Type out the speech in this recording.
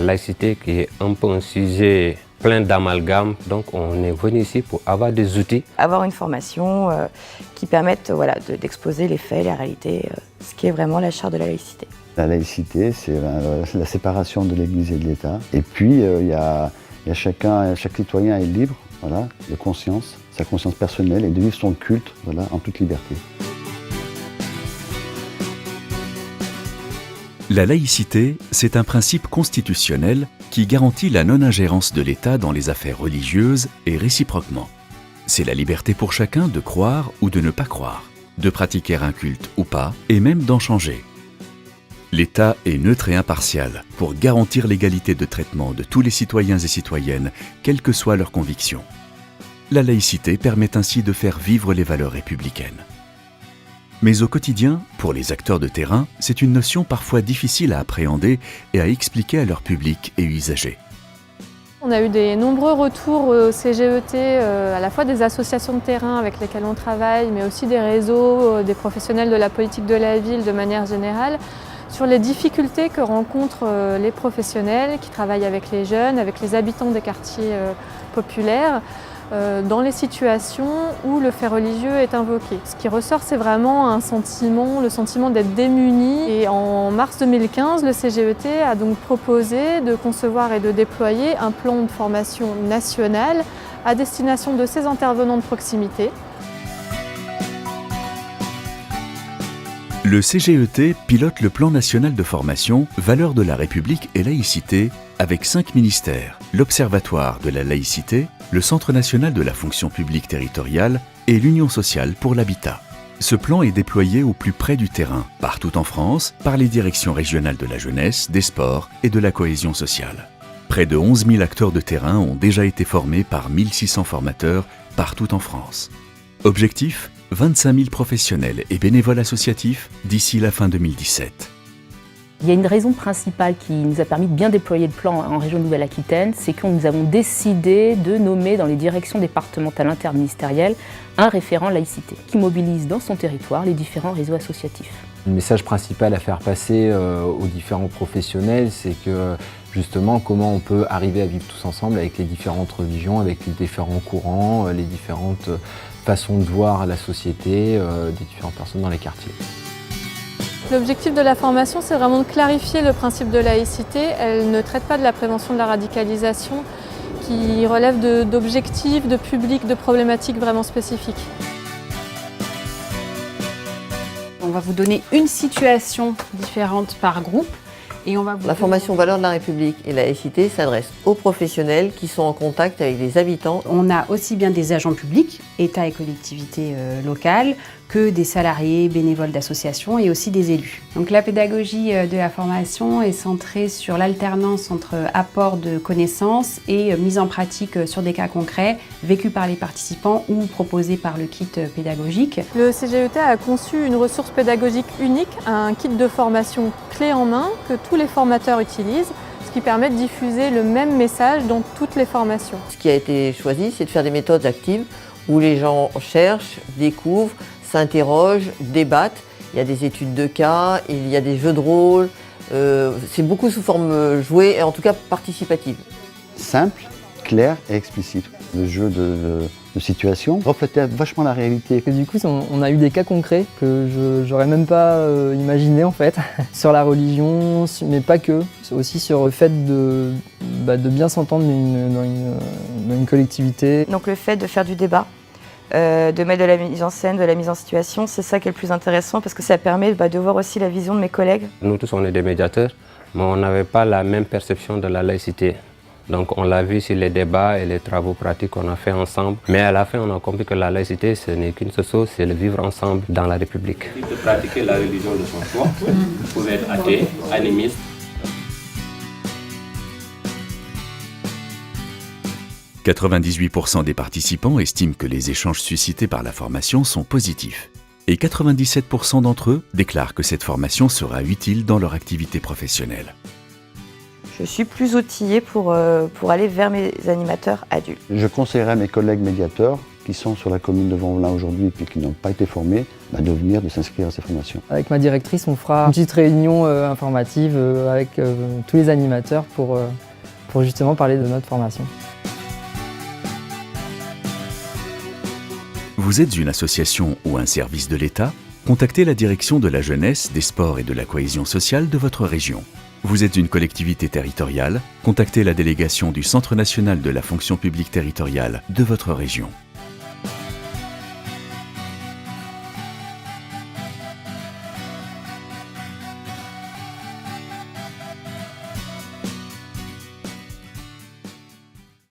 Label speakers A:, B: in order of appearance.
A: la laïcité qui est un peu un sujet plein d'amalgames. Donc on est venu ici pour avoir des outils.
B: Avoir une formation qui permette d'exposer les faits, les réalités, ce qui est vraiment la charte de la laïcité.
C: La laïcité, c'est la séparation de l'Église et de l'État. Et puis, chaque citoyen est libre, voilà, de conscience, sa conscience personnelle, et de vivre son culte, voilà, en toute liberté.
D: La laïcité, c'est un principe constitutionnel qui garantit la non-ingérence de l'État dans les affaires religieuses et réciproquement. C'est la liberté pour chacun de croire ou de ne pas croire, de pratiquer un culte ou pas, et même d'en changer. L'État est neutre et impartial pour garantir l'égalité de traitement de tous les citoyens et citoyennes, quelles que soient leurs convictions. La laïcité permet ainsi de faire vivre les valeurs républicaines. Mais au quotidien, pour les acteurs de terrain, c'est une notion parfois difficile à appréhender et à expliquer à leur public et usagers.
E: On a eu de nombreux retours au CGET, à la fois des associations de terrain avec lesquelles on travaille, mais aussi des réseaux, des professionnels de la politique de la ville de manière générale, sur les difficultés que rencontrent les professionnels qui travaillent avec les jeunes, avec les habitants des quartiers populaires, dans les situations où le fait religieux est invoqué. Ce qui ressort, c'est vraiment le sentiment d'être démuni. Et en mars 2015, le CGET a donc proposé de concevoir et de déployer un plan de formation national à destination de ces intervenants de proximité.
D: Le CGET pilote le plan national de formation Valeurs de la République et laïcité avec 5 ministères, l'Observatoire de la laïcité, le Centre national de la fonction publique territoriale et l'Union sociale pour l'habitat. Ce plan est déployé au plus près du terrain, partout en France, par les directions régionales de la jeunesse, des sports et de la cohésion sociale. Près de 11 000 acteurs de terrain ont déjà été formés par 1600 formateurs partout en France. Objectif : 25 000 professionnels et bénévoles associatifs d'ici la fin 2017.
F: Il y a une raison principale qui nous a permis de bien déployer le plan en région Nouvelle-Aquitaine, c'est que nous avons décidé de nommer dans les directions départementales interministérielles un référent laïcité qui mobilise dans son territoire les différents réseaux associatifs.
G: Le message principal à faire passer aux différents professionnels, c'est que justement comment on peut arriver à vivre tous ensemble avec les différentes religions, avec les différents courants, les différentes façons de voir la société des différentes personnes dans les quartiers.
E: L'objectif de la formation, c'est vraiment de clarifier le principe de laïcité. Elle ne traite pas de la prévention de la radicalisation, qui relève d'objectifs, de publics, de problématiques vraiment spécifiques.
H: On va vous donner une situation différente par groupe. Et on va
I: La formation Valeurs de la République et la laïcité s'adresse aux professionnels qui sont en contact avec les habitants.
H: On a aussi bien des agents publics, État et collectivités locales, que des salariés, bénévoles d'associations et aussi des élus. Donc la pédagogie de la formation est centrée sur l'alternance entre apport de connaissances et mise en pratique sur des cas concrets vécus par les participants ou proposés par le kit pédagogique.
E: Le CGET a conçu une ressource pédagogique unique, un kit de formation clé en main que tous les formateurs utilisent, ce qui permet de diffuser le même message dans toutes les formations.
I: Ce qui a été choisi, c'est de faire des méthodes actives où les gens cherchent, découvrent, s'interrogent, débattent. Il y a des études de cas, il y a des jeux de rôle. C'est beaucoup sous forme jouée et en tout cas participative.
C: Simple, clair et explicite. Le jeu de situation reflétait vachement la réalité.
J: Et du coup, on a eu des cas concrets que j'aurais même pas imaginé en fait, sur la religion, mais pas que. C'est aussi sur le fait de bien s'entendre dans une collectivité.
B: Donc le fait de faire du débat, de mettre de la mise en scène, de la mise en situation, c'est ça qui est le plus intéressant parce que ça permet de voir aussi la vision de mes collègues.
A: Nous tous, on est des médiateurs, mais on n'avait pas la même perception de la laïcité. Donc on l'a vu sur les débats et les travaux pratiques qu'on a fait ensemble. Mais à la fin, on a compris que la laïcité, ce n'est qu'une seule chose, c'est le vivre ensemble dans la République. De pratiquer la religion de son choix, vous pouvez être athée, animiste. «
D: 98% des participants estiment que les échanges suscités par la formation sont positifs. Et 97% d'entre eux déclarent que cette formation sera utile dans leur activité professionnelle.
B: Je suis plus outillée pour aller vers mes animateurs adultes.
C: Je conseillerais à mes collègues médiateurs qui sont sur la commune de Vaux-en-Velin aujourd'hui et qui n'ont pas été formés, de venir, de s'inscrire à ces formations.
J: Avec ma directrice, on fera une petite réunion informative avec tous les animateurs pour justement parler de notre formation.
D: Vous êtes une association ou un service de l'État? Contactez la direction de la jeunesse, des sports et de la cohésion sociale de votre région. Vous êtes une collectivité territoriale? Contactez la délégation du Centre national de la fonction publique territoriale de votre région.